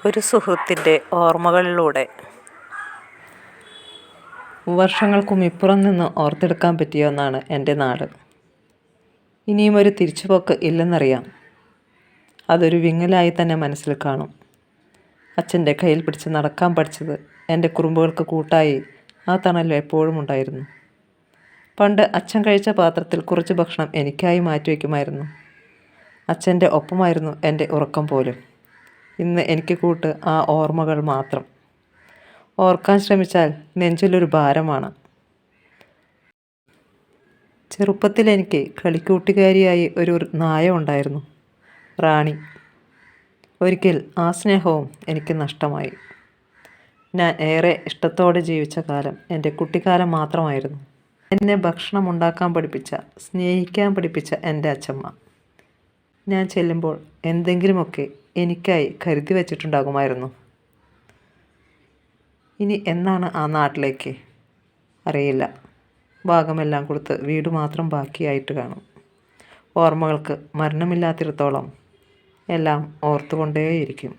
ഒരു സുഹൃത്തിൻ്റെ ഓർമ്മകളിലൂടെ. വർഷങ്ങൾക്കും ഇപ്പുറം നിന്ന് ഓർത്തെടുക്കാൻ പറ്റിയ ഒന്നാണ് എൻ്റെ നാട്. ഇനിയും ഒരു തിരിച്ചുപോക്ക് ഇല്ലെന്നറിയാം. അതൊരു വിങ്ങലായി തന്നെ മനസ്സിൽ കാണും. അച്ഛൻ്റെ കയ്യിൽ പിടിച്ച് നടക്കാൻ പഠിച്ചത് എൻ്റെ കുറുമ്പുകൾക്ക് കൂട്ടായി ആ തണൽ എപ്പോഴും ഉണ്ടായിരുന്നു. പണ്ട് അച്ഛൻ കഴിച്ച പാത്രത്തിൽ കുറച്ച് ഭക്ഷണം എനിക്കായി മാറ്റിവെക്കുമായിരുന്നു. അച്ഛൻ്റെ ഒപ്പമായിരുന്നു എൻ്റെ ഉറക്കം പോലും. ഇന്ന് എനിക്ക് കൂട്ട് ആ ഓർമ്മകൾ മാത്രം. ഓർക്കാൻ ശ്രമിച്ചാൽ നെഞ്ചിലൊരു ഭാരമാണ്. ചെറുപ്പത്തിൽ എനിക്ക് കളിക്കൂട്ടുകാരിയായി ഒരു നായ ഉണ്ടായിരുന്നു, റാണി. ഒരിക്കൽ ആ സ്നേഹവും എനിക്ക് നഷ്ടമായി. ഞാൻ ഏറെ ഇഷ്ടത്തോടെ ജീവിച്ച കാലം എൻ്റെ കുട്ടിക്കാലം മാത്രമായിരുന്നു. എന്നെ ഭക്ഷണം ഉണ്ടാക്കാൻ പഠിപ്പിച്ച, സ്നേഹിക്കാൻ പഠിപ്പിച്ച എൻ്റെ അച്ഛമ്മ. ഞാൻ ചെല്ലുമ്പോൾ എന്തെങ്കിലുമൊക്കെ എനിക്കായി കരുതി വച്ചിട്ടുണ്ടാകുമായിരുന്നു. ഇനി എന്നാണ് ആ നാട്ടിലേക്ക് അറിയില്ല. ഭാഗമെല്ലാം കൊടുത്ത് വീട് മാത്രം ബാക്കിയായിട്ട് കാണും. ഓർമ്മകൾക്ക് മരണമില്ലാത്തിടത്തോളം എല്ലാം ഓർത്തുകൊണ്ടേയിരിക്കും.